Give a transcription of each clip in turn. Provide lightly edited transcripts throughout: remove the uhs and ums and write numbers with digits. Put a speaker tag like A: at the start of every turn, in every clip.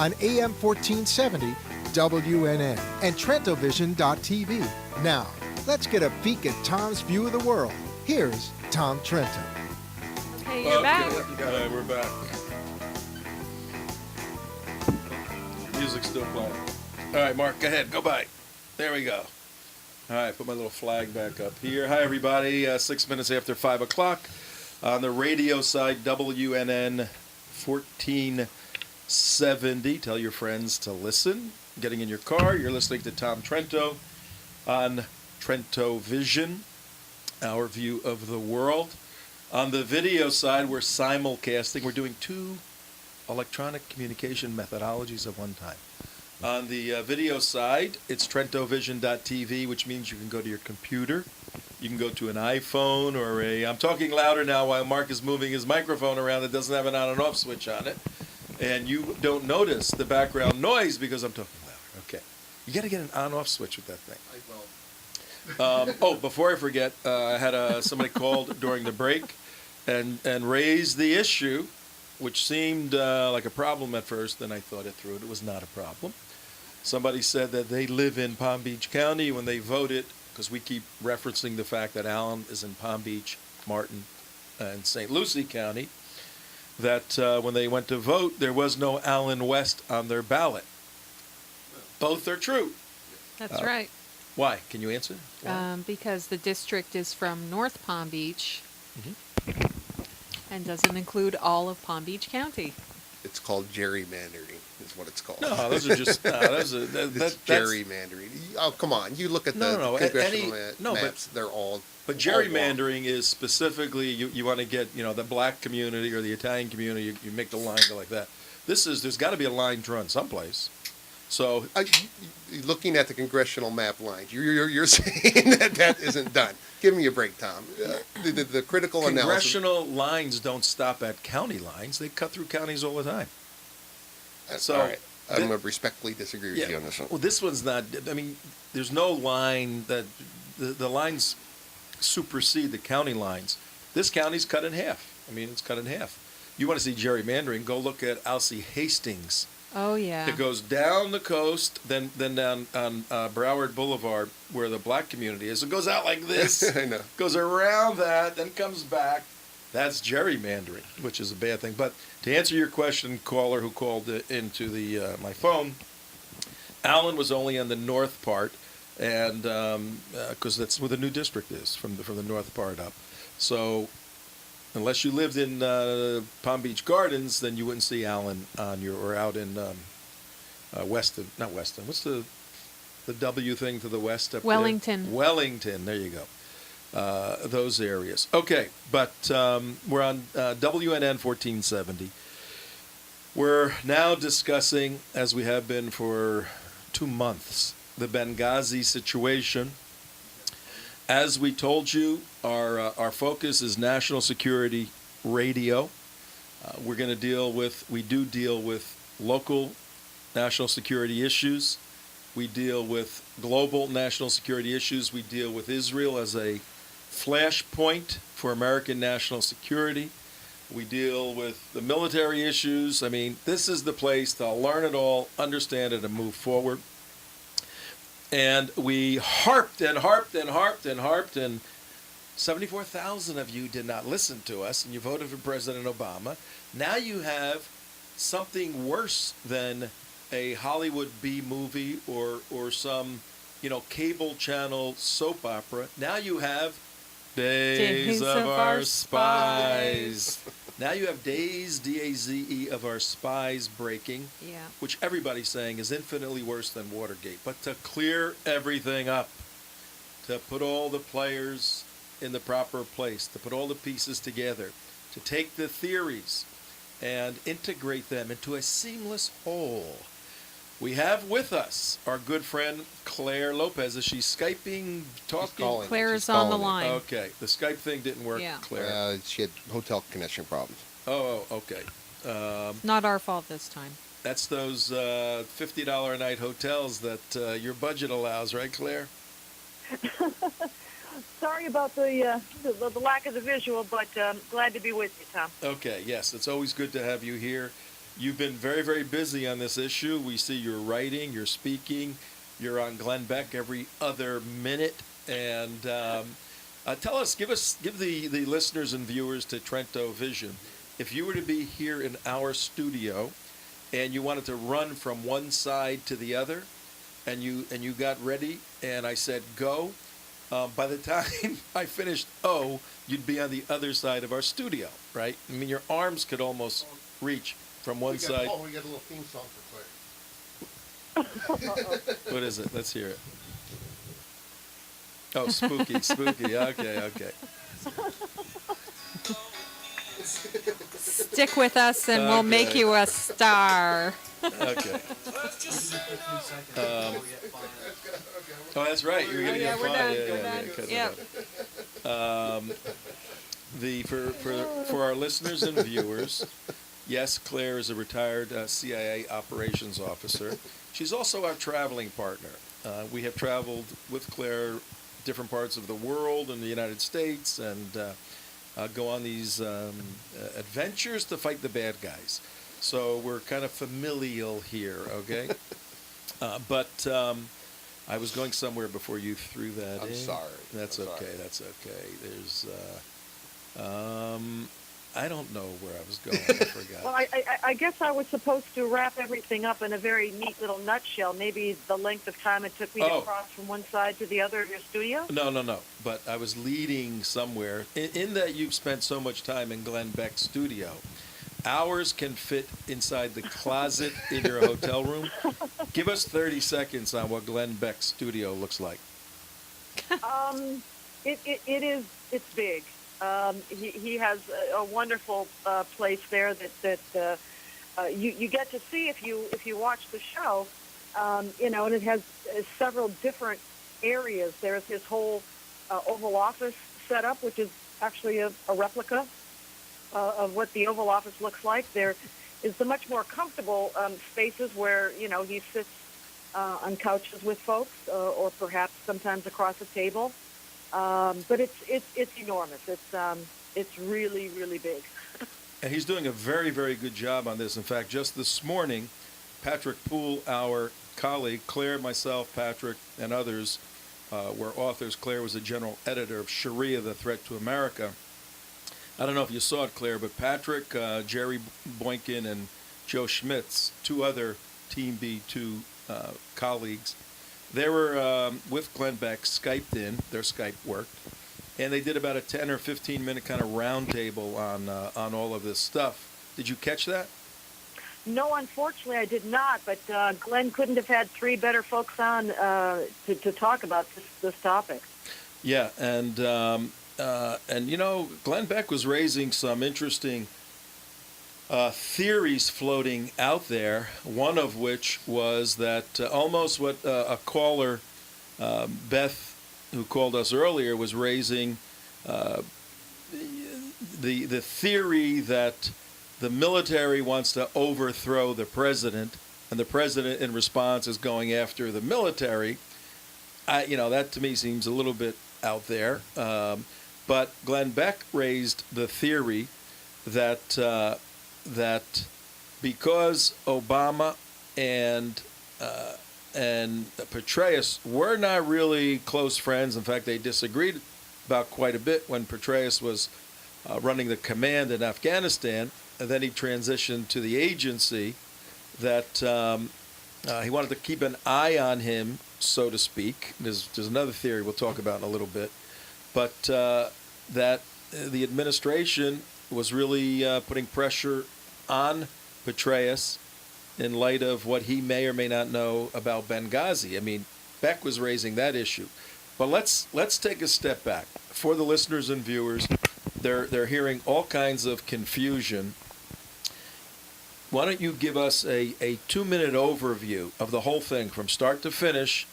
A: on AM 1470 WNN and TrentoVision.tv. Now, let's get a peek at Tom's view of the world. Here's Tom Trento.
B: Hey, you're back.
C: All right, we're back. Music's still playing. All right, Mark, go ahead. Go by. There we go. All right, put my little flag back up here. Hi, everybody. 6 minutes after 5 o'clock. On the radio side, WNN 1470. Tell your friends to listen. Getting in your car, you're listening to Tom Trento on Trento Vision, our view of the world. On the video side, we're simulcasting. We're doing two electronic communication methodologies at one time. On the video side, it's TrentoVision.tv, which means you can go to your computer. You can go to an iPhone or I'm talking louder now while Mark is moving his microphone around that doesn't have an on and off switch on it. And you don't notice the background noise because I'm talking louder. Okay. You got to get an on-off switch with that thing. Before I forget, I had somebody called during the break and raised the issue, which seemed like a problem at first, and I thought it through. It was not a problem. Somebody said that they live in Palm Beach County when they voted, because we keep referencing the fact that Allen is in Palm Beach, Martin, and St. Lucie County, that when they went to vote, there was no Allen West on their ballot. Both are true.
B: That's right.
C: Why? Can you answer?
B: Because the district is from North Palm Beach and doesn't include all of Palm Beach County.
D: It's called gerrymandering, is what it's called.
C: No, those are just that's
D: gerrymandering. Oh, come on! You look at the congressional maps; they're all.
C: But gerrymandering is specifically you want to get the black community or the Italian community. You make the line go like that. There's got to be a line drawn someplace. So
D: looking at the congressional map lines, you're saying that isn't done. Give me a break, Tom. The critical analysis.
C: Congressional lines don't stop at county lines. They cut through counties all the time. So
D: all right. I'm going to respectfully disagree with you on this one.
C: Well, this one's not. I mean, there's no line that the lines supersede the county lines. This county's cut in half. I mean, it's cut in half. You want to see gerrymandering? Go look at Alcee Hastings.
B: Oh, yeah.
C: It goes down the coast, then down on Broward Boulevard, where the black community is. It goes out like this.
D: I know.
C: Goes around that, then comes back. That's gerrymandering, which is a bad thing. But to answer your question, caller who called into my phone, Allen was only on the north part, and because that's where the new district is, from the north part up. So unless you lived in Palm Beach Gardens, then you wouldn't see Allen or out in Weston. Not Weston. What's the W thing to the west up
B: Wellington.
C: there? Wellington. There you go. Those areas. Okay, but we're on WNN 1470. We're now discussing, as we have been for 2 months, the Benghazi situation. As we told you, our focus is national security radio. We deal with local national security issues. We deal with global national security issues. We deal with Israel as a flashpoint for American national security. We deal with the military issues. I mean, this is the place to learn it all, understand it, and move forward. And we harped and 74,000 of you did not listen to us, and you voted for President Obama. Now you have something worse than a Hollywood B movie or some, cable channel soap opera. Now you have Days of Our Spies. Now you have Daze, D-A-Z-E, of our spies breaking, which everybody's saying is infinitely worse than Watergate. But to clear everything up, to put all the players in the proper place, to put all the pieces together, to take the theories and integrate them into a seamless whole. We have with us our good friend Claire Lopez. Is she Skyping, talking?
B: Claire's on the line.
C: Okay, the Skype thing didn't work, Claire.
D: She had hotel connection problems.
C: Oh, okay.
B: Not our fault this time.
C: That's those $50 a night hotels that your budget allows, right, Claire?
E: Sorry about the lack of the visual, but glad to be with you, Tom.
C: Okay, yes, it's always good to have you here. You've been very, very busy on this issue. We see you're writing, you're speaking, you're on Glenn Beck every other minute. And tell us, give the listeners and viewers to Trento Vision, if you were to be here in our studio and you wanted to run from one side to the other, and you got ready, and I said go. By the time I finished you'd be on the other side of our studio, right? I mean, your arms could almost reach from one side.
D: Oh, we got a little theme song for Claire.
C: What is it? Let's hear it. Oh, spooky. Okay.
B: Stick with us and we'll make
C: Okay.
B: you a star.
C: Okay. Oh, that's right. You're gonna
B: yeah,
C: get
B: we're
C: fine.
B: done.
C: Yeah,
B: We're
C: yeah,
B: done.
C: cut it
B: Yep.
C: out. For our listeners and viewers, yes, Claire is a retired CIA operations officer. She's also our traveling partner. We have traveled with Claire different parts of the world and the United States, and go on these adventures to fight the bad guys. So we're kind of familial here, okay? But I was going somewhere before you threw that in.
D: I'm sorry.
C: That's
D: I'm
C: okay.
D: sorry.
C: That's okay. There's, I don't know where I was going. I forgot.
E: Well, I guess I was supposed to wrap everything up in a very neat little nutshell. Maybe the length of time it took me to cross from one side to the other of your studio.
C: No. But I was leading somewhere. In that you've spent so much time in Glenn Beck's studio, hours can fit inside the closet in your hotel room. Give us 30 seconds on what Glenn Beck's studio looks like.
E: It's big. He has a wonderful place there that you get to see if you watch the show. And it has several different areas. There's his whole Oval Office setup, which is actually a replica of what the Oval Office looks like. There is the much more comfortable spaces where he sits on couches with folks, or perhaps sometimes across a table. But it's enormous. It's really, really big.
C: And he's doing a very, very good job on this. In fact, just this morning, Patrick Poole, our colleague, Claire, myself, Patrick, and others were authors. Claire was the general editor of Sharia, The Threat to America. I don't know if you saw it, Claire, but Patrick, Jerry Boykin, and Joe Schmitz, two other Team B2 colleagues, they were with Glenn Beck, Skyped in. Their Skype worked. And they did about a 10 or 15-minute kind of roundtable on all of this stuff. Did you catch that?
E: No, unfortunately, I did not. But Glenn couldn't have had three better folks on to talk about this topic.
C: Yeah, and Glenn Beck was raising some interesting theories floating out there, one of which was that almost what a caller, Beth, who called us earlier, was raising, the theory that the military wants to overthrow the president, and the president in response is going after the military. That to me seems a little bit out there. But Glenn Beck raised the theory that because Obama and Petraeus were not really close friends. In fact, they disagreed about quite a bit when Petraeus was running the command in Afghanistan, and then he transitioned to the agency, that he wanted to keep an eye on him, so to speak. There's another theory we'll talk about in a little bit, but that the administration was really putting pressure on Petraeus in light of what he may or may not know about Benghazi. I mean, Beck was raising that issue. But let's take a step back. For the listeners and viewers, they're hearing all kinds of confusion. Why don't you give us a 2-minute overview of the whole thing from start to finish,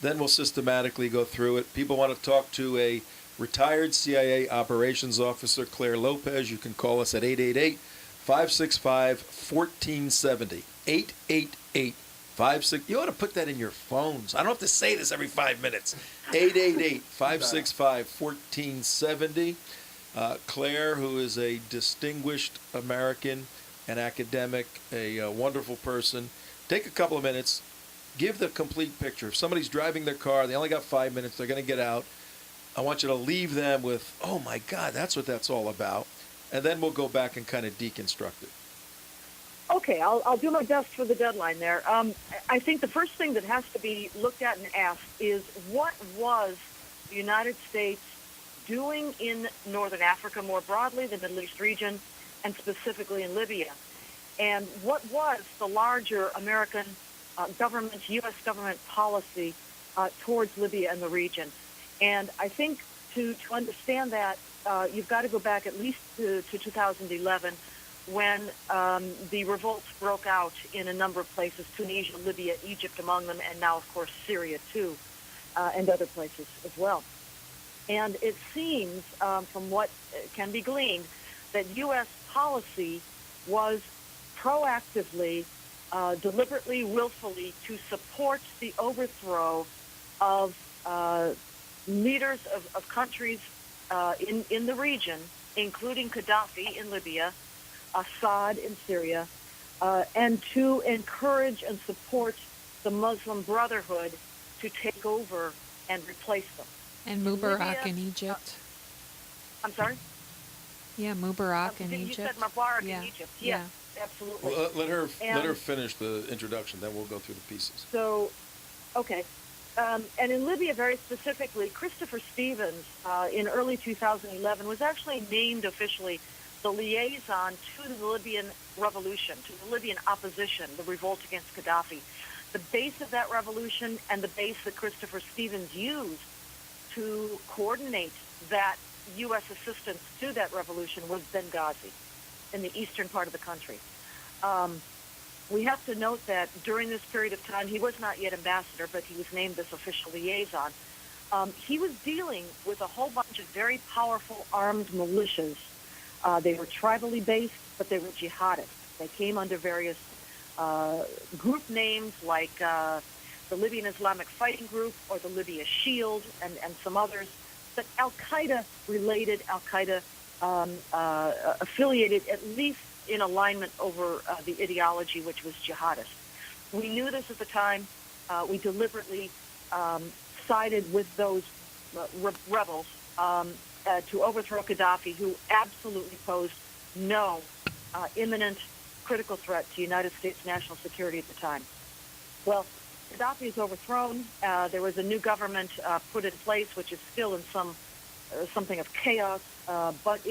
C: then we'll systematically go through it. People want to talk to a retired CIA operations officer, Claire Lopez. You can call us at 888-565-1470. 888-56. You ought to put that in your phones. I don't have to say this every 5 minutes. 888-565-1470. Claire, who is a distinguished American an academic, a wonderful person. Take a couple of minutes, give the complete picture. If somebody's driving their car, they only got 5 minutes, they're going to get out. I want you to leave them with, oh my God, that's what that's all about. And then we'll go back and kind of deconstruct it.
E: Okay, I'll do my best for the deadline there. I think the first thing that has to be looked at and asked is, what was the United States doing in Northern Africa more broadly, the Middle East region, and specifically in Libya? And what was the larger American government, U.S. government policy towards Libya and the region? And I think to understand that, you've got to go back at least to 2011, when the revolts broke out in a number of places, Tunisia, Libya, Egypt among them, and now, of course, Syria, too, and other places as well. And it seems, from what can be gleaned, that U.S. policy was proactively, deliberately, willfully to support the overthrow of leaders of countries in the region, including Gaddafi in Libya, Assad in Syria, and to encourage and support the Muslim Brotherhood to take over and replace them.
B: And Mubarak
E: Libya,
B: in Egypt.
E: I'm sorry?
B: Yeah, Mubarak in
E: You
B: Egypt.
E: said Mubarak
B: Yeah.
E: in Egypt.
B: Yeah.
E: Yes, absolutely.
C: Well, let her
E: And-
C: finish the introduction, then we'll go through the pieces.
E: So, okay. And in Libya, very specifically, Christopher Stevens, in early 2011, was actually named officially the liaison to the Libyan revolution, to the Libyan opposition, the revolt against Gaddafi. The base of that revolution and the base that Christopher Stevens used to coordinate that U.S. assistance to that revolution was Benghazi, in the eastern part of the country. We have to note that during this period of time, he was not yet ambassador, but he was named this official liaison. He was dealing with a whole bunch of very powerful armed militias. They were tribally based, but they were jihadists. They came under various group names like the Libyan Islamic Fighting Group or the Libya Shield and some others, but Al-Qaeda related, Al-Qaeda affiliated, at least in alignment over the ideology, which was jihadist. We knew this at the time. We deliberately sided with those rebels to overthrow Gaddafi, who absolutely posed no imminent critical threat to United States national security at the time. Well, Gaddafi is overthrown. There was a new government put in place, which is still in something of chaos, but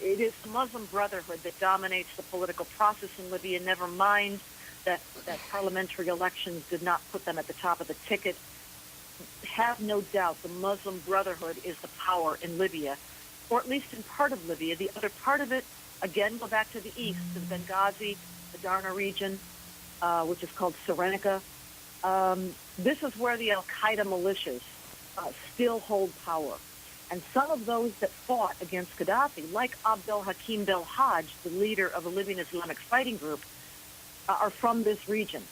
E: it is the Muslim Brotherhood that dominates the political process in Libya. Never mind that parliamentary elections did not put them at the top of the ticket. Have no doubt the Muslim Brotherhood is the power in Libya, or at least in part of Libya. The other part of it, again, go back to the east, to the Benghazi, the Darna region, which is called Cyrenaica. This is where the Al-Qaeda militias still hold power. And some of those that fought against Gaddafi, like Abdel Hakim Belhaj, the leader of the Libyan Islamic Fighting Group, are from this region.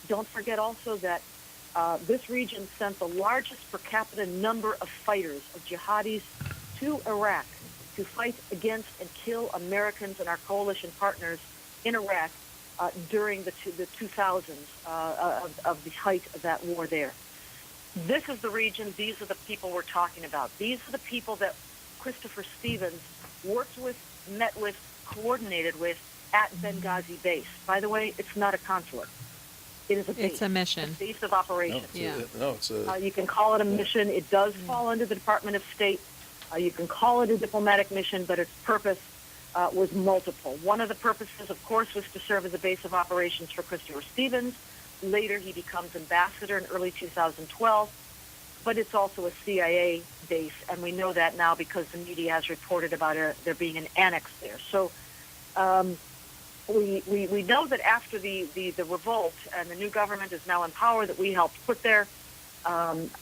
E: Don't forget also that this region sent the largest per capita number of fighters, of jihadis, to Iraq to fight against and kill Americans and our coalition partners in Iraq during the 2000s of the height of that war there. This is the region, these are the people we're talking about. These are the people that Christopher Stevens worked with, met with, coordinated with at Benghazi base. By the way, it's not a consulate. It is a base.
B: It's a mission.
E: A base of operations. You can call it a mission. It does fall under the Department of State. You can call it a diplomatic mission, but its purpose was multiple. One of the purposes, of course, was to serve as a base of operations for Christopher Stevens. Later, he becomes ambassador in early 2012, but it's also a CIA base, and we know that now because the media has reported about there being an annex there. So we know that after the revolt and the new government is now in power that we helped put there,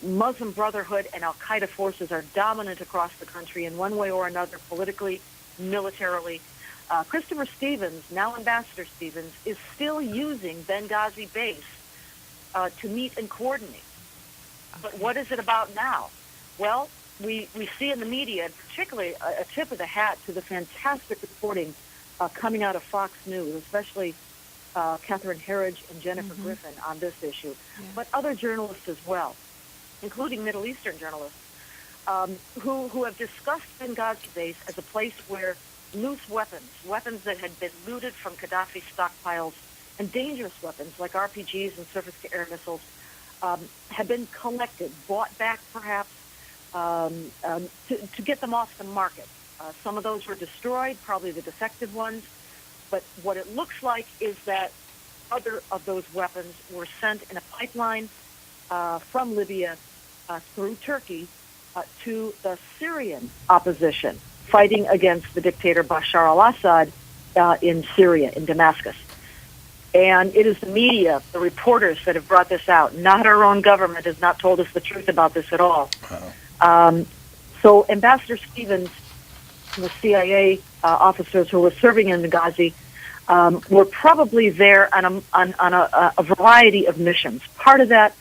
E: Muslim Brotherhood and Al-Qaeda forces are dominant across the country in one way or another, politically, militarily. Christopher Stevens, now Ambassador Stevens, is still using Benghazi base to meet and coordinate. But what is it about now? Well, we see in the media, particularly a tip of the hat to the fantastic reporting coming out of Fox News, especially Catherine Herridge and Jennifer Griffin on this issue, but other journalists as well, including Middle Eastern journalists, who have discussed Benghazi base as a place where loose weapons that had been looted from Gaddafi's stockpiles, and dangerous weapons like RPGs and surface-to-air missiles had been collected, bought back perhaps, to get them off the market. Some of those were destroyed, probably the defective ones, but what it looks like is that other of those weapons were sent in a pipeline from Libya through Turkey to the Syrian opposition fighting against the dictator Bashar al-Assad in Syria, in Damascus. And it is the media, the reporters that have brought this out. Not our own government has not told us the truth about this at all. Wow. So Ambassador Stevens and the CIA officers who were serving in Benghazi were probably there on a variety of missions. Part of that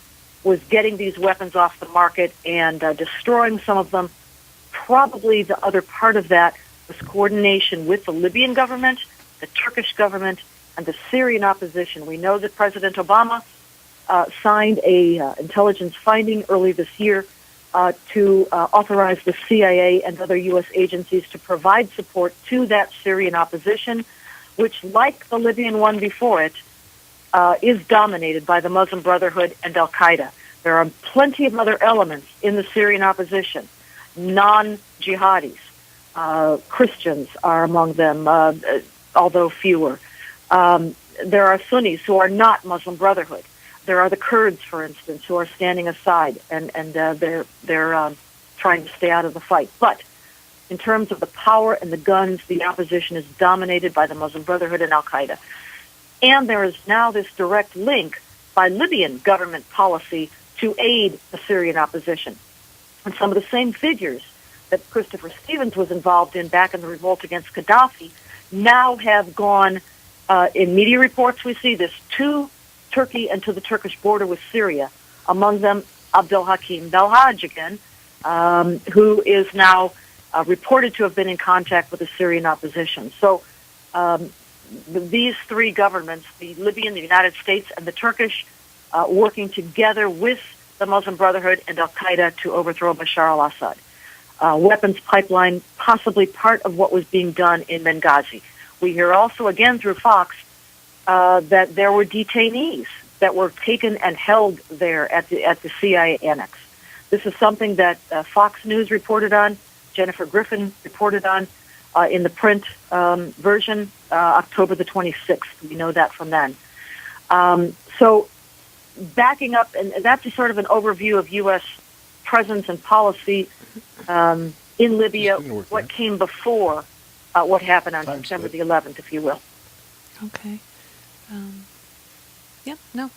E: was getting these weapons off the market and destroying some of them. Probably the other part of that was coordination with the Libyan government, the Turkish government, and the Syrian opposition. We know that President Obama signed a intelligence finding early this year to authorize the CIA and other U.S. agencies to provide support to that Syrian opposition, which, like the Libyan one before it, is dominated by the Muslim Brotherhood and Al-Qaeda. There are plenty of other elements in the Syrian opposition, non-jihadis. Christians are among them, although fewer. There are Sunnis who are not Muslim Brotherhood. There are the Kurds, for instance, who are standing aside, and they're trying to stay out of the fight. But in terms of the power and the guns, the opposition is dominated by the Muslim Brotherhood and Al-Qaeda. And there is now this direct link by Libyan government policy to aid the Syrian opposition. And some of the same figures that Christopher Stevens was involved in back in the revolt against Gaddafi now have gone, in media reports we see this, to Turkey and to the Turkish border with Syria. Among them, Abdel Hakim Belhaj again, who is now reported to have been in contact with the Syrian opposition. So these three governments, the Libyan, the United States, and the Turkish, working together with the Muslim Brotherhood and Al-Qaeda to overthrow Bashar al-Assad. Weapons pipeline, possibly part of what was being done in Benghazi. We hear also, again through Fox, that there were detainees that were taken and held there at the CIA annex. This is something that Fox News reported on, Jennifer Griffin reported on in the print version, October the 26th. We know that from then. So backing up, and that's sort of an overview of U.S. presence and policy in Libya, what came before what happened on September the 11th, if you will.
B: Okay. Yep. No.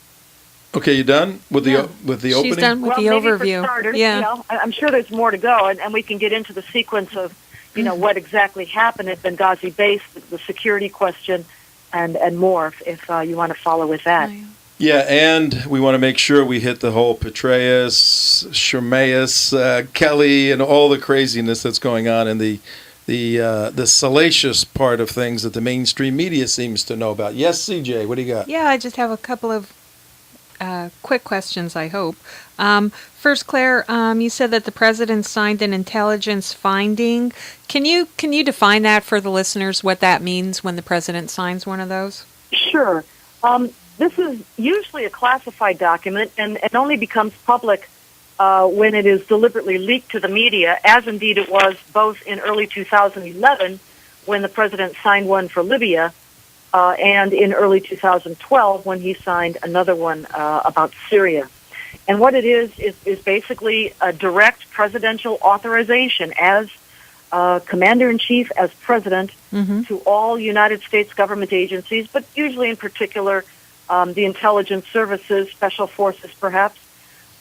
C: Okay, you done with the opening?
B: She's done with the
E: maybe
B: overview.
E: For starters,
B: yeah.
E: I'm sure there's more to go, and we can get into the sequence of, what exactly happened at Benghazi base, the security question, and more if you want to follow with that.
C: Yeah, and we want to make sure we hit the whole Petraeus, Shermaeus, Kelly, and all the craziness that's going on in the salacious part of things that the mainstream media seems to know about. Yes, CJ, what do you got?
B: Yeah, I just have a couple of quick questions, I hope. First, Claire, you said that the president signed an intelligence finding. Can you define that for the listeners, what that means when the president signs one of those?
E: Sure. This is usually a classified document and only becomes public when it is deliberately leaked to the media, as indeed it was both in early 2011 when the president signed one for Libya and in early 2012 when he signed another one about Syria. And what it is basically a direct presidential authorization as commander-in-chief, as president, to all United States government agencies, but usually in particular the intelligence services, special forces perhaps,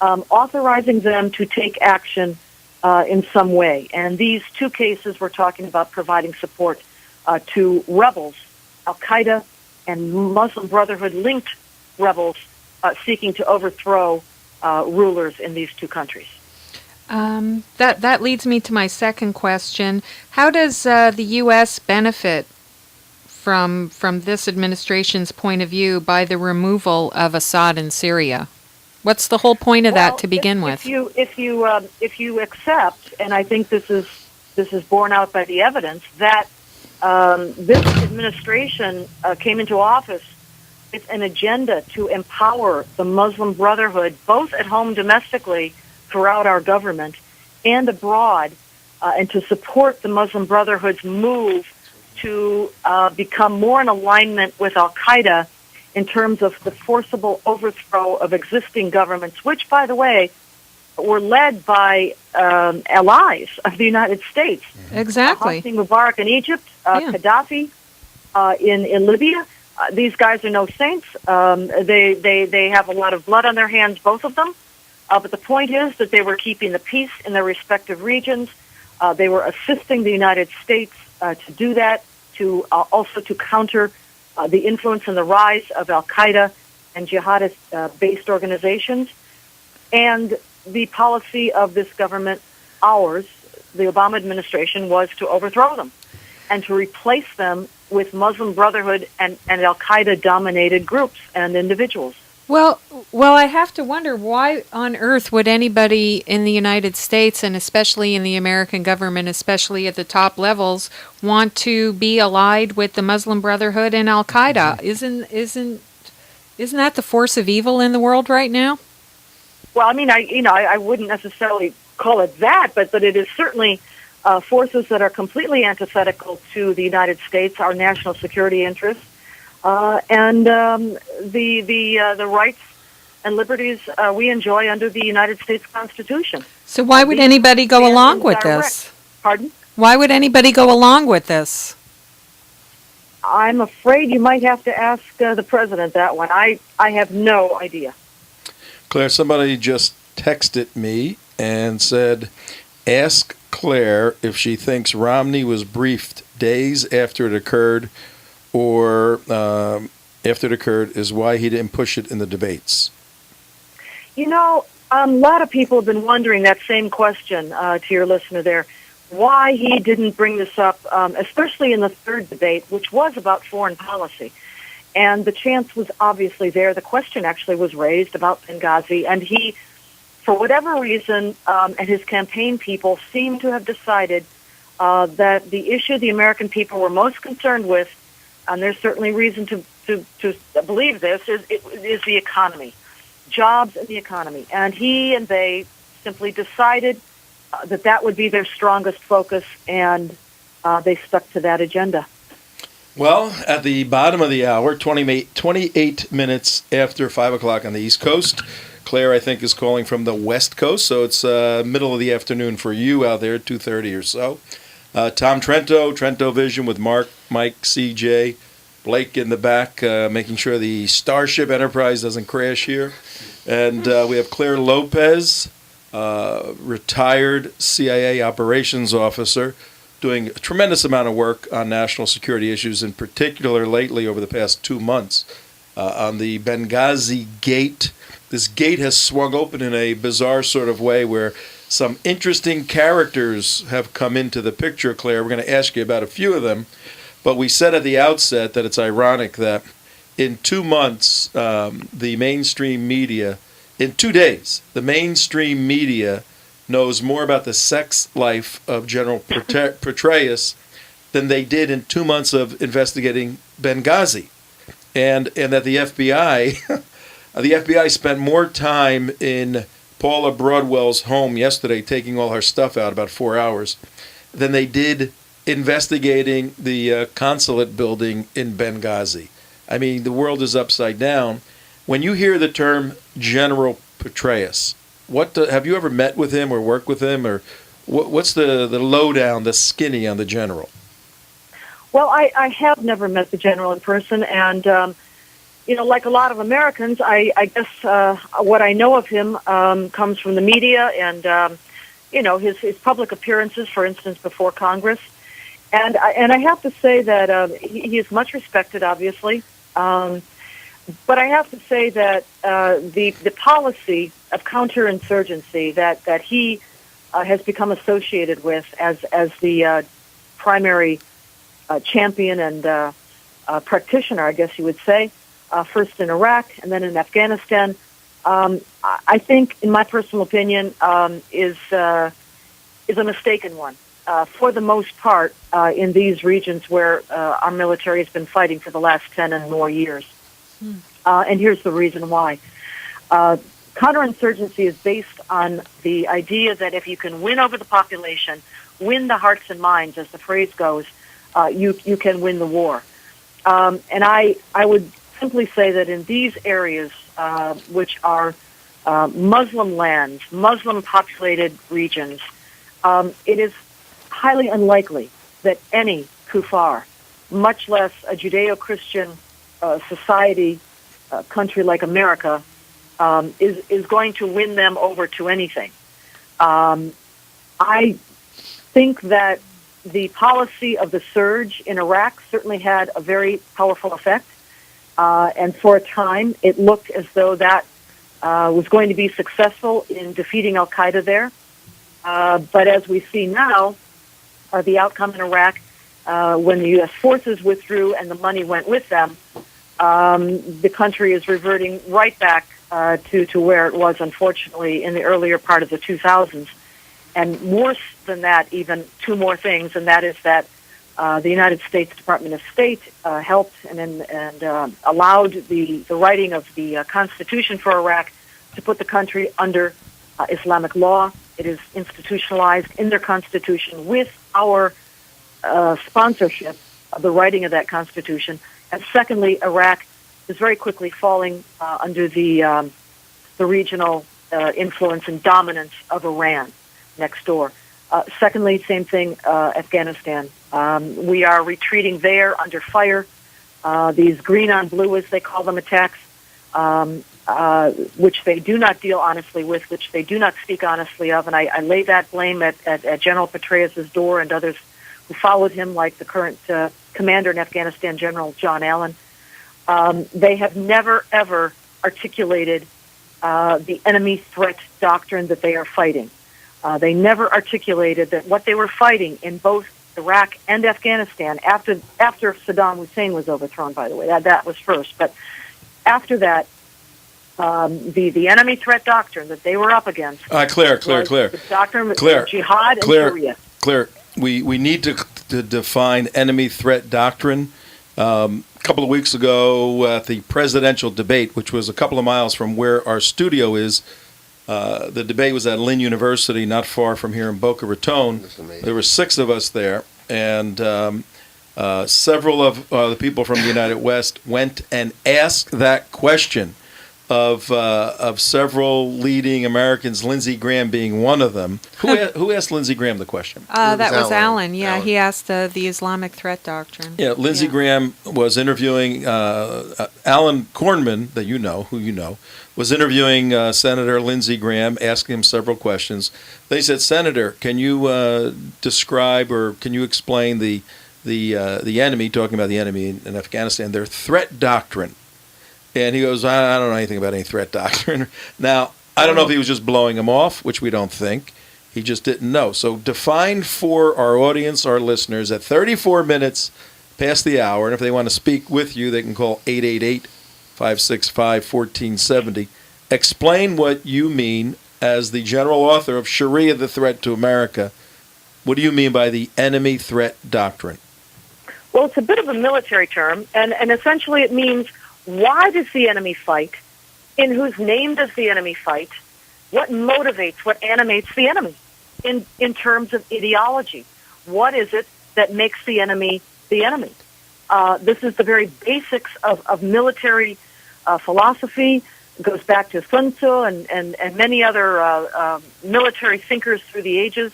E: authorizing them to take action in some way. And these two cases we're talking about providing support to rebels, Al-Qaeda and Muslim Brotherhood-linked rebels seeking to overthrow rulers in these two countries.
B: That leads me to my second question. How does the U.S. benefit from this administration's point of view by the removal of Assad in Syria? What's the whole point of that to begin with?
E: If you accept, and I think this is borne out by the evidence, that this administration came into office with an agenda to empower the Muslim Brotherhood, both at home domestically throughout our government and abroad, and to support the Muslim Brotherhood's move to become more in alignment with Al-Qaeda in terms of the forcible overthrow of existing governments, which, by the way, were led by allies of the United States.
B: Exactly.
E: Hosni Mubarak in Egypt, Gaddafi in Libya. These guys are no saints. They have a lot of blood on their hands, both of them. But the point is that they were keeping the peace in their respective regions. They were assisting the United States to do that, to also to counter the influence and the rise of Al-Qaeda and jihadist-based organizations. And the policy of this government, ours, the Obama administration, was to overthrow them and to replace them with Muslim Brotherhood and Al-Qaeda-dominated groups and individuals.
B: Well, I have to wonder, why on earth would anybody in the United States, and especially in the American government, especially at the top levels, want to be allied with the Muslim Brotherhood and Al-Qaeda? Isn't that the force of evil in the world right now?
E: Well, I mean, I wouldn't necessarily call it that, but it is certainly forces that are completely antithetical to the United States, our national security interests, and the rights and liberties we enjoy under the United States Constitution.
B: So why would anybody go along with this?
E: Pardon?
B: Why would anybody go along with this?
E: I'm afraid you might have to ask the president that one. I have no idea.
C: Claire, somebody just texted me and said, ask Claire if she thinks Romney was briefed days after it occurred, or after it occurred, is why he didn't push it in the debates.
E: You know, a lot of people have been wondering that same question to your listener there, why he didn't bring this up, especially in the third debate, which was about foreign policy. And the chance was obviously there. The question actually was raised about Benghazi, and he, for whatever reason, and his campaign people seem to have decided that the issue the American people were most concerned with, and there's certainly reason to believe this, is the economy, jobs and the economy. And he and they simply decided that would be their strongest focus, and they stuck to that agenda.
C: Well, at the bottom of the hour, 28 minutes after 5 o'clock on the East Coast, Claire, I think, is calling from the West Coast, so it's middle of the afternoon for you out there, 2:30 or so. Tom Trento Vision with Mark, Mike, CJ, Blake in the back, making sure the Starship Enterprise doesn't crash here. And we have Claire Lopez, retired CIA operations officer, doing a tremendous amount of work on national security issues, in particular lately over the past 2 months on the Benghazi gate. This gate has swung open in a bizarre sort of way where some interesting characters have come into the picture, Claire. We're going to ask you about a few of them. But we said at the outset that it's ironic that in 2 months, the mainstream media, in 2 days, the mainstream media knows more about the sex life of General Petraeus than they did in 2 months of investigating Benghazi. And that the FBI spent more time in Paula Broadwell's home yesterday, taking all her stuff out, about 4 hours, than they did investigating the consulate building in Benghazi. I mean, the world is upside down. When you hear the term General Petraeus, have you ever met with him or worked with him, or what's the lowdown, the skinny on the general?
E: Well, I have never met the general in person, and like a lot of Americans, I guess what I know of him comes from the media and his public appearances, for instance, before Congress. And I have to say that he is much respected, obviously. But I have to say that the policy of counterinsurgency that he has become associated with as the primary champion and practitioner, I guess you would say, first in Iraq and then in Afghanistan, I think, in my personal opinion, is a mistaken one. For the most part, in these regions where our military has been fighting for the last 10 and more years. And here's the reason why. Counterinsurgency is based on the idea that if you can win over the population, win the hearts and minds, as the phrase goes, you can win the war. And I would simply say that in these areas, which are Muslim lands, Muslim-populated regions, it is highly unlikely that any kuffar, much less a Judeo-Christian society, country like America, is going to win them over to anything. I think that the policy of the surge in Iraq certainly had a very powerful effect, and for a time it looked as though that was going to be successful in defeating al-Qaeda there. But as we see now, the outcome in Iraq, when the U.S. forces withdrew and the money went with them, the country is reverting right back to where it was, unfortunately, in the earlier part of the 2000s. And worse than that, even two more things, and that is that the United States Department of State helped and allowed the writing of the Constitution for Iraq to put the country under Islamic law. It is institutionalized in their Constitution with our sponsorship of the writing of that Constitution. And secondly, Iraq is very quickly falling under the regional influence and dominance of Iran next door. Secondly, same thing, Afghanistan. We are retreating there under fire. These green on blue, as they call them, attacks, which they do not deal honestly with, which they do not speak honestly of. And I lay that blame at General Petraeus' door and others who followed him, like the current commander in Afghanistan, General John Allen. They have never, ever articulated the enemy threat doctrine that they are fighting. They never articulated that what they were fighting in both Iraq and Afghanistan, after Saddam Hussein was overthrown, by the way, that was first. But after that, the enemy threat doctrine that they were up against.
C: Claire.
E: The doctrine of jihad and Sharia.
C: Claire, we need to define enemy threat doctrine. A couple of weeks ago at the presidential debate, which was a couple of miles from where our studio is, the debate was at Lynn University, not far from here in Boca Raton. There were 6 of us there, and several of the people from the United West went and asked that question of several leading Americans, Lindsey Graham being one of them. Who asked Lindsey Graham the question?
B: That was Alan. Yeah,
D: Alan.
B: he asked the Islamic threat doctrine.
C: Yeah, Lindsey Graham was interviewing Alan Kornman, who you know, was interviewing Senator Lindsey Graham, asking him several questions. They said, "Senator, can you describe or can you explain the enemy, talking about the enemy in Afghanistan, their threat doctrine?" And he goes, "I don't know anything about any threat doctrine." Now, I don't know if he was just blowing him off, which we don't think. He just didn't know. So define for our audience, our listeners, at 34 minutes past the hour, and if they want to speak with you, they can call 888-565-1470. Explain what you mean as the general author of Sharia, the Threat to America. What do you mean by the enemy threat doctrine?
E: Well, it's a bit of a military term, and essentially it means, why does the enemy fight? In whose name does the enemy fight? What motivates, what animates the enemy in terms of ideology? What is it that makes the enemy the enemy? This is the very basics of military philosophy. It goes back to Sun Tzu and many other military thinkers through the ages.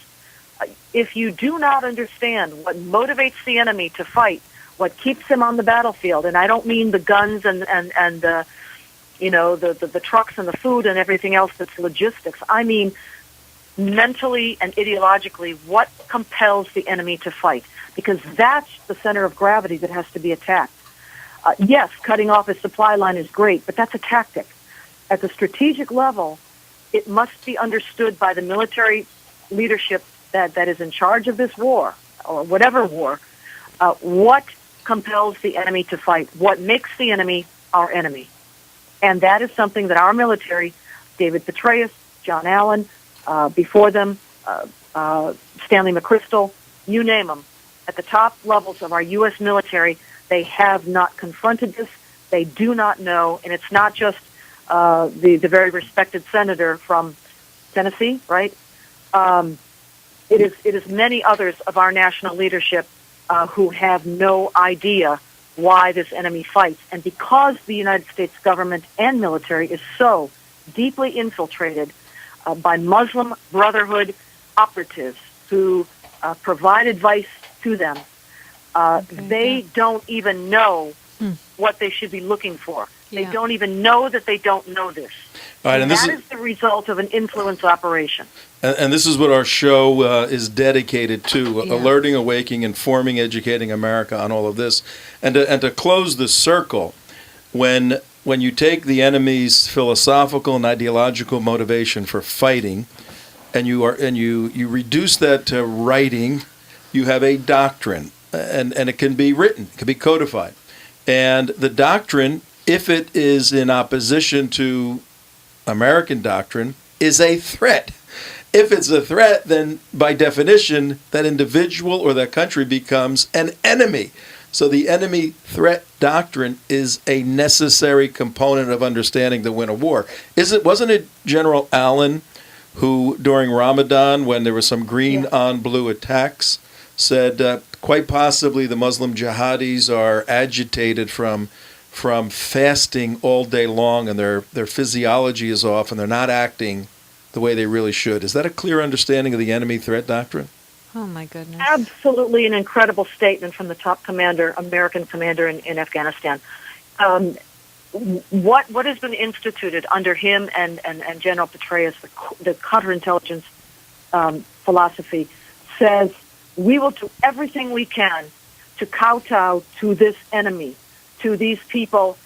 E: If you do not understand what motivates the enemy to fight, what keeps him on the battlefield, and I don't mean the guns and the trucks and the food and everything else that's logistics. I mean mentally and ideologically, what compels the enemy to fight? Because that's the center of gravity that has to be attacked. Yes, cutting off a supply line is great, but that's a tactic. At the strategic level, it must be understood by the military leadership that is in charge of this war, or whatever war, what compels the enemy to fight? What makes the enemy our enemy? And that is something that our military, David Petraeus, John Allen, before them, Stanley McChrystal, you name them, at the top levels of our U.S. military, they have not confronted this. They do not know, and it's not just the very respected senator from Tennessee, right? It is many others of our national leadership who have no idea why this enemy fights. And because the United States government and military is so deeply infiltrated by Muslim Brotherhood operatives who provide advice to them, they don't even know what they should be looking for. They don't even know that they don't know this.
C: Right,
E: and that is the result of an influence operation.
C: And this is what our show is dedicated to, alerting, awakening, informing, educating America on all of this. And to close the circle, when you take the enemy's philosophical and ideological motivation for fighting, and you reduce that to writing, you have a doctrine, and it can be written, it can be codified. And the doctrine, if it is in opposition to American doctrine, is a threat. If it's a threat, then by definition, that individual or that country becomes an enemy. So the enemy threat doctrine is a necessary component of understanding the win a war. Wasn't it General Allen who, during Ramadan, when there were some green on blue attacks, said quite possibly the Muslim jihadis are agitated from fasting all day long, and their physiology is off, and they're not acting the way they really should. Is that a clear understanding of the enemy threat doctrine?
B: Oh, my goodness.
E: Absolutely an incredible statement from the top commander, American commander in Afghanistan. What has been instituted under him and General Petraeus, the counterintelligence philosophy, says we will do everything we can to kowtow to this enemy, to these people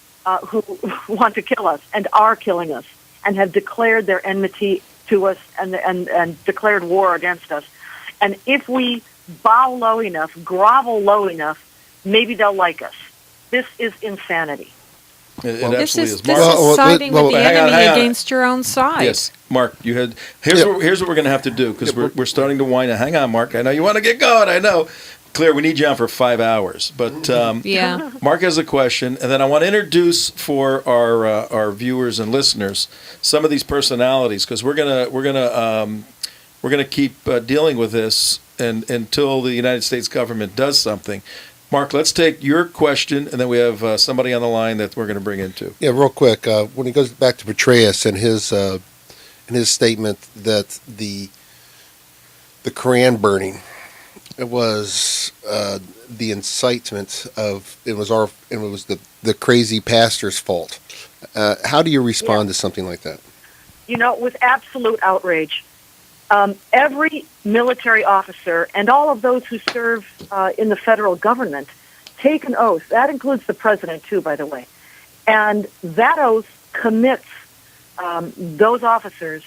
E: who want to kill us and are killing us and have declared their enmity to us and declared war against us. And if we bow low enough, grovel low enough, maybe they'll like us. This is insanity.
C: It
B: This
C: absolutely
B: is
C: is. Mark,
B: siding with the
C: hang on,
B: enemy
C: hang on.
B: against your own side.
C: Yes, Mark, you had. Here's what we're going to have to do, because we're starting to wind. Hang on, Mark. I know you want to get going. I know. Claire, we need you on for 5 hours, but Mark has a question, and then I want to introduce for our viewers and listeners some of these personalities, because we're gonna keep dealing with this until the United States government does something. Mark, let's take your question, and then we have somebody on the line that we're going to bring into.
D: Yeah, real quick. When he goes back to Petraeus and his statement that the Koran burning, it was the incitement of it was the crazy pastor's fault. How do you respond to something like that?
E: With absolute outrage. Every military officer and all of those who serve in the federal government take an oath. That includes the president, too, by the way. And that oath commits those officers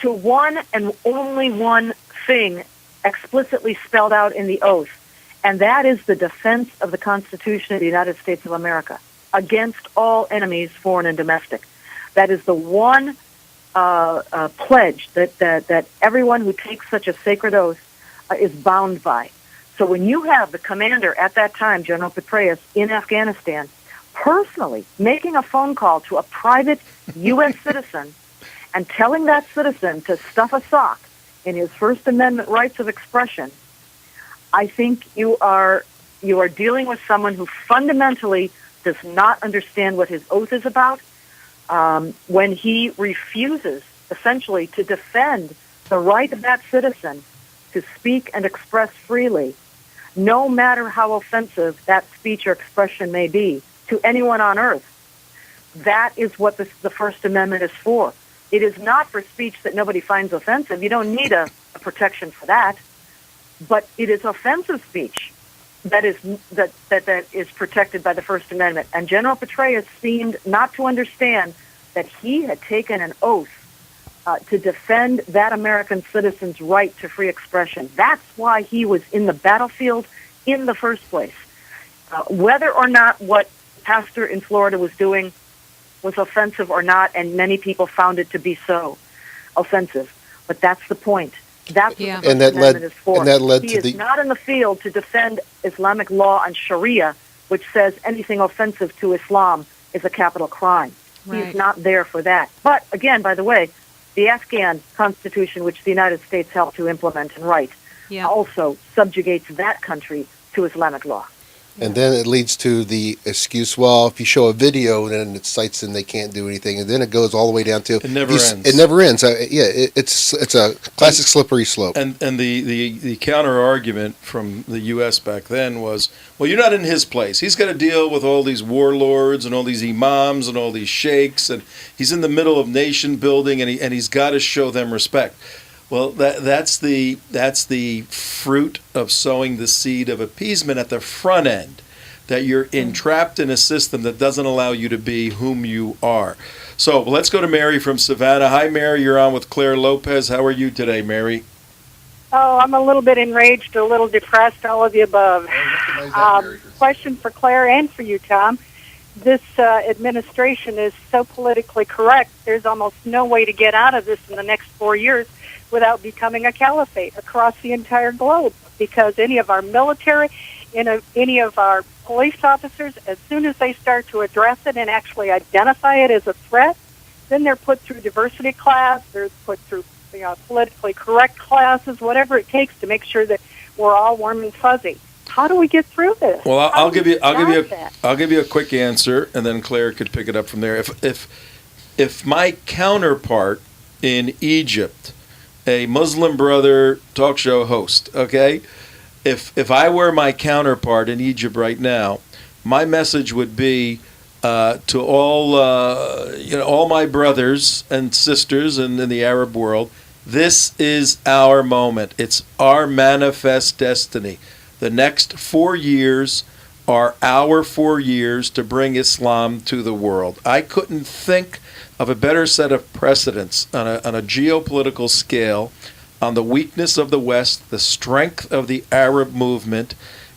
E: to one and only one thing explicitly spelled out in the oath, and that is the defense of the Constitution of the United States of America against all enemies, foreign and domestic. That is the one pledge that everyone who takes such a sacred oath is bound by. So when you have the commander at that time, General Petraeus, in Afghanistan, personally making a phone call to a private U.S. citizen and telling that citizen to stuff a sock in his First Amendment rights of expression, I think you are dealing with someone who fundamentally does not understand what his oath is about. When he refuses, essentially, to defend the right of that citizen to speak and express freely, no matter how offensive that speech or expression may be to anyone on earth. That is what the First Amendment is for. It is not for speech that nobody finds offensive. You don't need a protection for that. But it is offensive speech that is protected by the First Amendment. And General Petraeus seemed not to understand that he had taken an oath to defend that American citizen's right to free expression. That's why he was in the battlefield in the first place. Whether or not what pastor in Florida was doing was offensive or not, and many people found it to be so offensive. But that's the point. That's
B: Yeah.
E: what the
D: And
E: First
D: that led-
E: Amendment is for.
D: and that led
E: he
D: to
E: is
D: the-
E: not in the field to defend Islamic law and Sharia, which says anything offensive to Islam is a capital crime.
B: Right.
E: He's not there for that. But again, by the way, the Afghan constitution, which the United States helped to implement and write,
B: Yeah.
E: also subjugates that country to Islamic law.
D: And then it leads to the excuse, well, if you show a video, then it cites and they can't do anything. And then it goes all the way down to...
C: It never ends.
D: It never ends. It's a classic slippery slope.
C: And the counter argument from the U.S. back then was, well, you're not in his place. He's got to deal with all these warlords and all these imams and all these sheikhs, and he's in the middle of nation building, and he's got to show them respect. Well, that's the fruit of sowing the seed of appeasement at the front end, that you're entrapped in a system that doesn't allow you to be whom you are. So let's go to Mary from Savannah. Hi, Mary. You're on with Claire Lopez. How are you today, Mary?
F: Oh, I'm a little bit enraged, a little depressed, all of the above. Question for Claire and for you, Tom. This administration is so politically correct, there's almost no way to get out of this in the next 4 years without becoming a caliphate across the entire globe, because any of our military, any of our police officers, as soon as they start to address it and actually identify it as a threat, then they're put through diversity class, they're put through politically correct classes, whatever it takes to make sure that we're all warm and fuzzy. How do we get through this?
C: Well, I'll give you
F: that?
C: a quick answer, and then Claire could pick it up from there. If my counterpart in Egypt, a Muslim brother talk show host, okay, if I were my counterpart in Egypt right now, my message would be to all my brothers and sisters in the Arab world, this is our moment. It's our manifest destiny. The next 4 years are our 4 years to bring Islam to the world. I couldn't think of a better set of precedents on a geopolitical scale, on the weakness of the West, the strength of the Arab movement,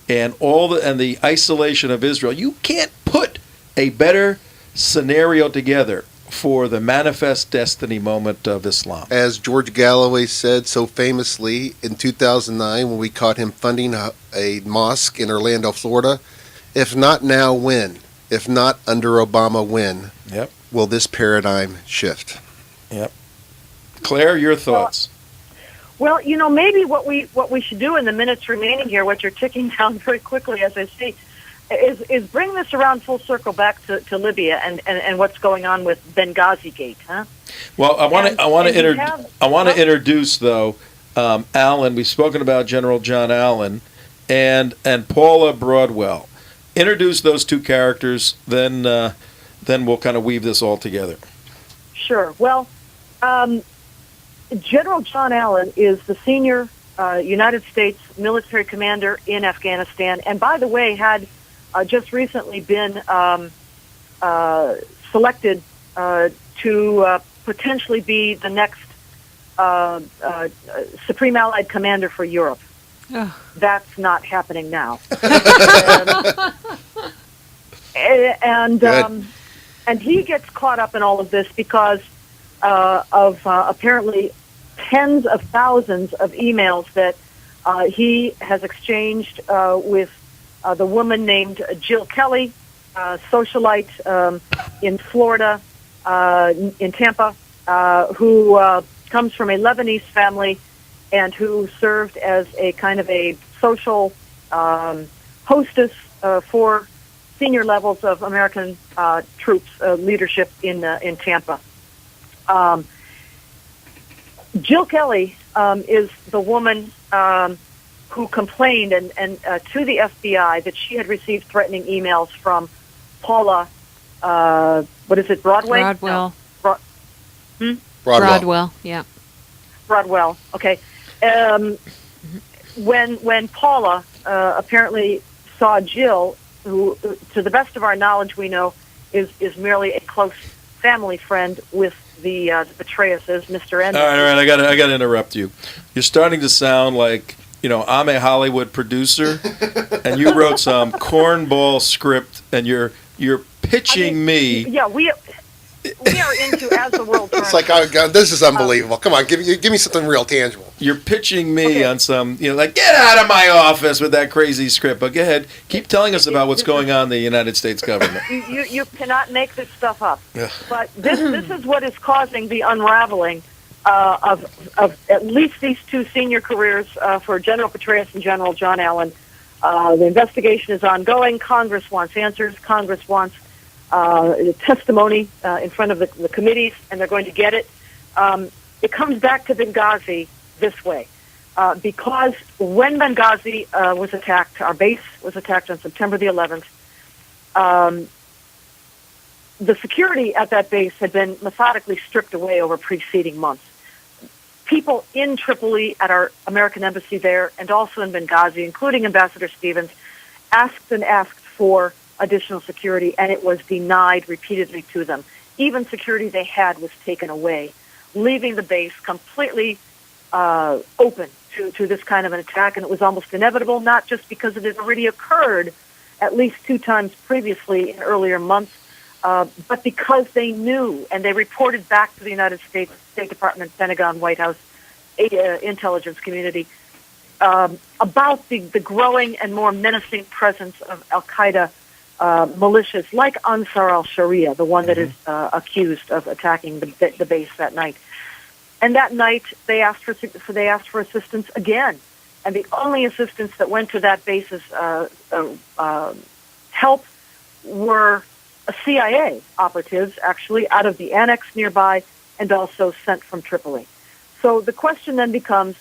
C: and the isolation of Israel. You can't put a better scenario together for the manifest destiny moment of Islam.
D: As George Galloway said so famously in 2009 when we caught him funding a mosque in Orlando, Florida, if not now, when? If not under Obama, when?
C: Yep.
D: Will this paradigm shift?
C: Yep. Claire, your thoughts?
E: Well, maybe what we should do in the minutes remaining here, which are ticking down very quickly as I speak, is bring this around full circle back to Libya and what's going on with Benghazi Gate, huh?
C: Well, I want to introduce though Allen. We've spoken about General John Allen and Paula Broadwell. Introduce those two characters, then we'll kind of weave this all together.
E: Sure. Well, General John Allen is the senior United States military commander in Afghanistan, and by the way, had just recently been selected to potentially be the next Supreme Allied Commander for Europe.
B: Oh.
E: That's not happening now. And he gets caught up in all of this because of apparently tens of thousands of emails that he has exchanged with the woman named Jill Kelly, socialite in Florida, in Tampa, who comes from a Lebanese family and who served as a kind of a social hostess for senior levels of American troops leadership in Tampa. Jill Kelly is the woman who complained and to the FBI that she had received threatening emails from Paula, what is it, Broadway?
B: Broadwell.
E: No.
B: Broadwell, yeah.
E: Broadwell, okay. When Paula apparently saw Jill, who, to the best of our knowledge, we know is merely a close family friend with the Petraeuses, Mr. N.
C: All right, I got to interrupt you. You're starting to sound like I'm a Hollywood producer, and you wrote some cornball script, and you're pitching me.
E: Yeah, we are into as the world turns.
D: It's like, oh, God, this is unbelievable. Come on, give me something real tangible.
C: You're pitching me on some, like, get out of my office with that crazy script. But go ahead, keep telling us about what's going on in the United States government.
E: You cannot make this stuff up.
C: Ugh.
E: But this is what is causing the unraveling of at least these two senior careers for General Petraeus and General John Allen. The investigation is ongoing. Congress wants answers. Congress wants testimony in front of the committees, and they're going to get it. It comes back to Benghazi this way. Because when Benghazi was attacked, our base was attacked on September the 11th, the security at that base had been methodically stripped away over preceding months. People in Tripoli at our American embassy there and also in Benghazi, including Ambassador Stevens, asked for additional security, and it was denied repeatedly to them. Even security they had was taken away, leaving the base completely open to this kind of an attack, and it was almost inevitable, not just because it had already occurred at least 2 times previously in earlier months, but because they knew, and they reported back to the United States State Department, Pentagon, White House, intelligence community, about the growing and more menacing presence of al-Qaeda militias like Ansar al-Sharia, the one that is accused of attacking the base that night. And that night, they asked for assistance again, and the only assistance that went to that base's help were CIA operatives, actually, out of the annex nearby, and also sent from Tripoli. So the question then becomes,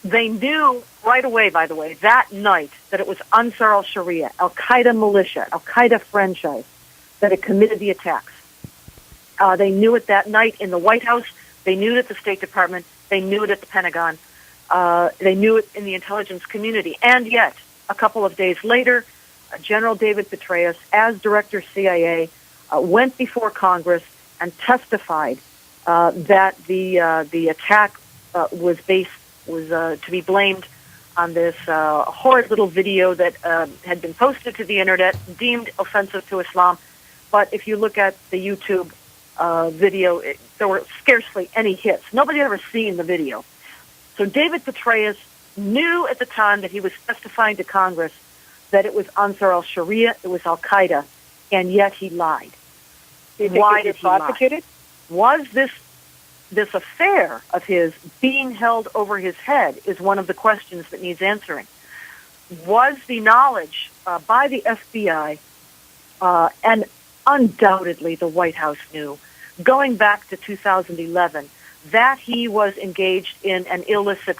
E: they knew right away, by the way, that night, that it was Ansar al-Sharia, al-Qaeda militia, al-Qaeda franchise, that had committed the attacks. They knew it that night in the White House. They knew it at the State Department. They knew it at the Pentagon. They knew it in the intelligence community. And yet, a couple of days later, General David Petraeus, as Director CIA, went before Congress and testified that the attack was to be blamed on this horrid little video that had been posted to the internet, deemed offensive to Islam. But if you look at the YouTube video, there were scarcely any hits. Nobody had ever seen the video. So David Petraeus knew at the time that he was testifying to Congress that it was Ansar al-Sharia, it was al-Qaeda, and yet he lied. Why did he lie? Was this affair of his being held over his head is one of the questions that needs answering. Was the knowledge by the FBI, and undoubtedly the White House knew, going back to 2011, that he was engaged in an illicit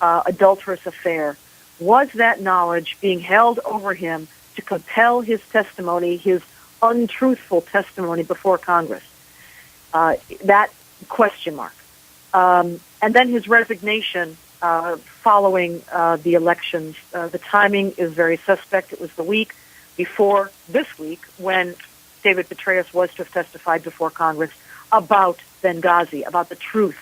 E: adulterous affair, was that knowledge being held over him to compel his testimony, his untruthful testimony before Congress? That question mark. And then his resignation following the elections. The timing is very suspect. It was the week before this week when David Petraeus was to have testified before Congress about Benghazi, about the truth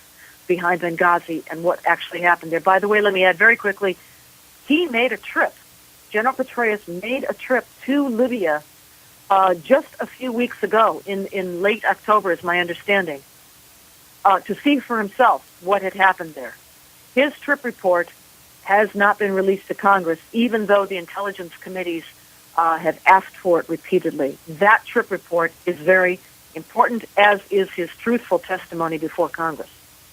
E: behind Benghazi and what actually happened there. By the way, let me add very quickly, he made a trip. General Petraeus made a trip to Libya just a few weeks ago, in late October is my understanding, to see for himself what had happened there. His trip report has not been released to Congress, even though the intelligence committees have asked for it repeatedly. That trip report is very important, as is his truthful testimony before Congress.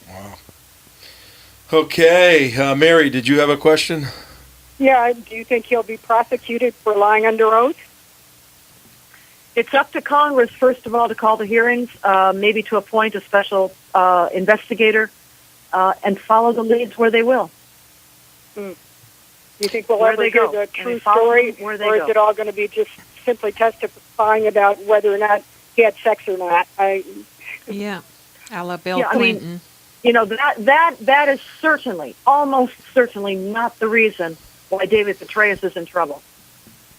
C: Wow. Okay, Mary, did you have a question?
F: Yeah, do you think he'll be prosecuted for lying under oath?
E: It's up to Congress, first of all, to call the hearings, maybe to appoint a special investigator, and follow the leads where they will.
F: Do you think we'll ever hear the true story, or is it all going to be just simply testifying about whether or not he had sex or not?
B: Yeah, a la Bill Clinton.
E: I mean, that is certainly, almost certainly not the reason why David Petraeus is in trouble.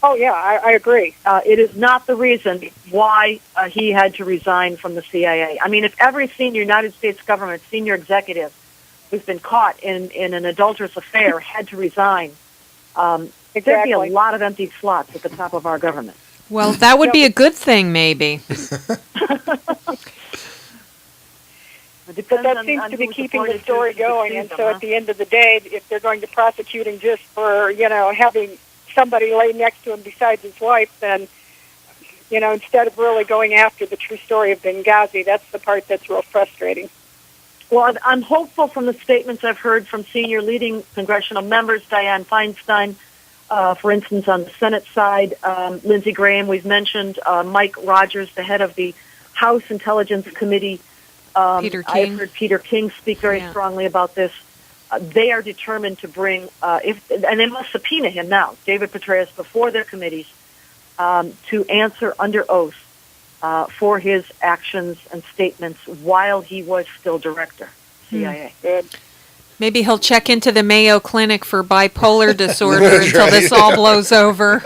F: Oh, yeah, I agree.
E: It is not the reason why he had to resign from the CIA. I mean, if every senior United States government senior executive who's been caught in an adulterous affair had to resign, there'd be a
F: Exactly.
E: lot of empty slots at the top of our government.
B: Well, that would be a good thing, maybe.
E: It
F: But
E: depends
F: that
E: on-
F: seems
E: on
F: to be
E: who's
F: keeping the
E: appointed
F: story
E: to
F: going,
E: succeed
F: and
E: them,
F: so
E: huh?
F: at the end of the day, if they're going to prosecute him just for, having somebody lay next to him besides his wife, then, instead of really going after the true story of Benghazi, that's the part that's real frustrating.
E: Well, I'm hopeful from the statements I've heard from senior leading congressional members, Dianne Feinstein, for instance, on the Senate side, Lindsey Graham, we've mentioned, Mike Rogers, the head of the House Intelligence Committee.
B: Peter
E: I've
B: King.
E: heard Peter King speak very
B: Yeah.
E: strongly about this. They are determined to bring, and they must subpoena him now, David Petraeus, before their committees, to answer under oath for his actions and statements while he was still director, CIA.
F: Good.
B: Maybe he'll check into the Mayo Clinic for bipolar disorder until this all blows over.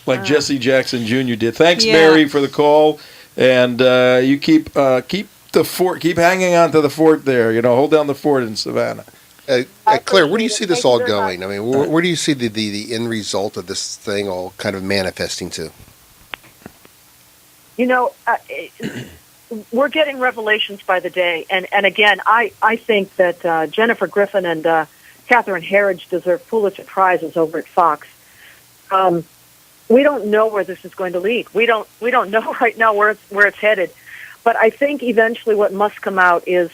C: Like Jesse Jackson Jr. did. Thanks,
B: Yeah.
C: Mary, for the call, and you keep the fort, keep hanging on to the fort there. Hold down the fort in Savannah.
D: Claire, where do you
F: appreciate it.
D: see this
F: Thank you
D: all
F: very
D: going? I mean, where do you see the end result of this thing all kind of manifesting to?
E: We're getting revelations by the day, and again, I think that Jennifer Griffin and Catherine Herridge deserve Pulitzer Prizes over at Fox. We don't know where this is going to lead. We don't know right now where it's headed. But I think eventually what must come out is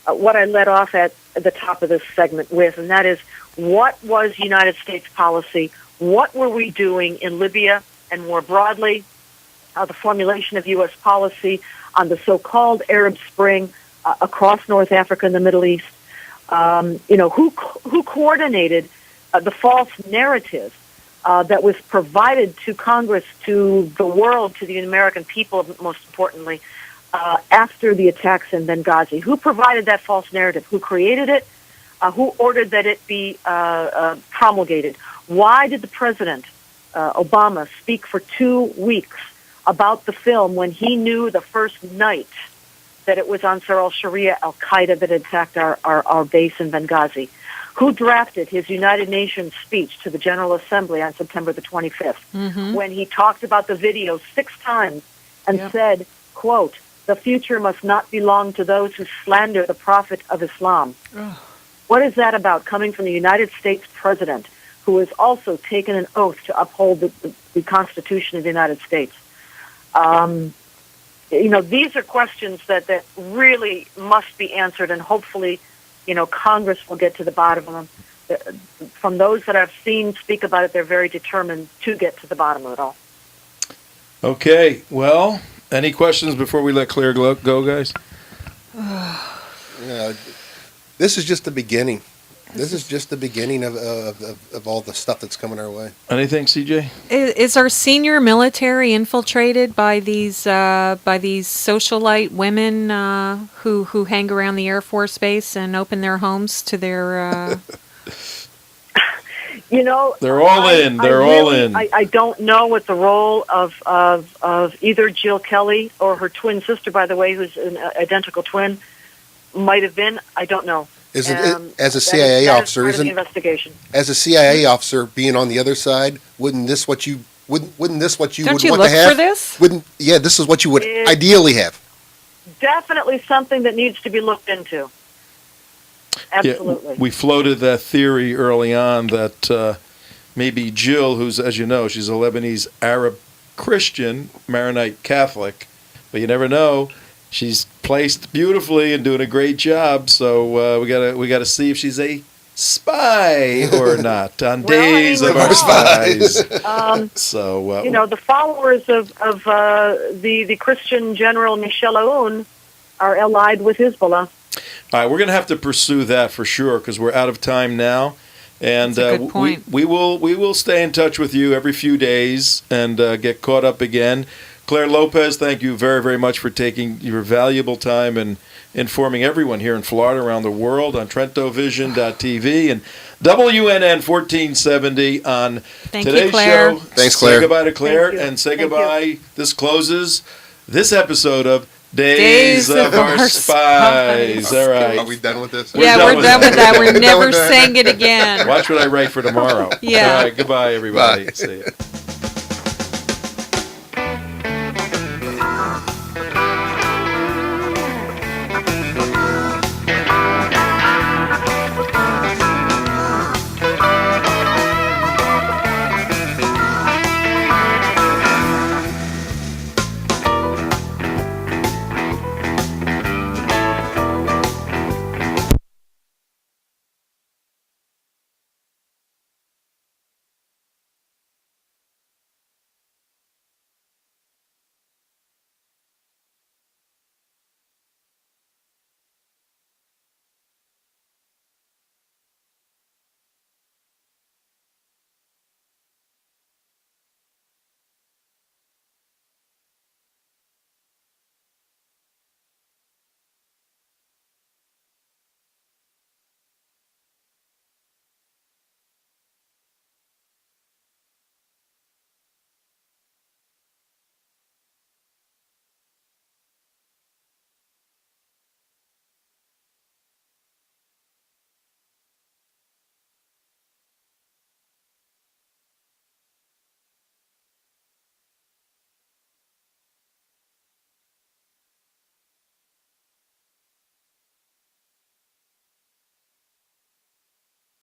E: what I led off at the top of this segment with, and that is, what was United States policy? What were we doing in Libya and more broadly, the formulation of U.S. policy on the so-called Arab Spring across North Africa and the Middle East? Who coordinated the false narrative that was provided to Congress, to the world, to the American people, most importantly, after the attacks in Benghazi? Who provided that false narrative? Who created it? Who ordered that it be promulgated? Why did the President, Obama, speak for 2 weeks about the film when he knew the first night that it was Ansar al-Sharia, al-Qaeda, that attacked our base in Benghazi? Who drafted his United Nations speech to the General Assembly on September the 25th when he talked about the video 6 times and said, quote, "The future must not belong to those who slander the Prophet of Islam." What is that about, coming from the United States President, who has also taken an oath to uphold the Constitution of the United States? These are questions that really must be answered, and hopefully, Congress will get to the bottom of them. From those that I've seen speak about it, they're very determined to get to the bottom of it all.
C: Okay, well, any questions before we let Claire go, guys?
D: This is just the beginning. This is just the beginning of all the stuff that's coming our way.
C: Anything, CJ?
B: Is our senior military infiltrated by these socialite women who hang around the Air Force Base and open their homes to their?
C: They're all in. They're all in.
E: I don't know what the role of either Jill Kelly or her twin sister, by the way, who's an identical twin, might have been. I don't know.
D: As a CIA officer,
E: part of the investigation.
D: As a CIA officer, being on the other side, wouldn't this what you would
B: Don't
D: want
B: you
D: to
B: look
D: have?
B: for this?
D: This is what you would
E: It-
D: ideally have.
E: Definitely something that needs to be looked into. Absolutely.
C: Yeah, we floated that theory early on that maybe Jill, who's, as you know, she's a Lebanese Arab Christian, Maronite Catholic, but you never know. She's placed beautifully and doing a great job, so we gotta see if she's a spy or not on Daze of our Spies.
E: The followers of the Christian general Michel Aoun are allied with Hezbollah.
C: All right, we're going to have to pursue that for sure because we're out of time now. And
B: That's a good point.
C: we will stay in touch with you every few days and get caught up again. Claire Lopez, thank you very, very much for taking your valuable time and informing everyone here in Florida, around the world, on TrentoVision.tv and WNN 1470 on
B: Thank
C: today's
B: you, Claire.
C: show.
D: Thanks, Claire.
C: Say goodbye to Claire
E: Thank you.
C: and say
E: Thank
C: goodbye. This closes this episode of Days of Our Spies. All right.
G: Are we done with this?
B: Yeah, we're done with that. We're never saying it again.
C: Watch what I write for tomorrow.
B: Yeah.
C: All right. Goodbye, everybody.
G: Bye.
C: See ya.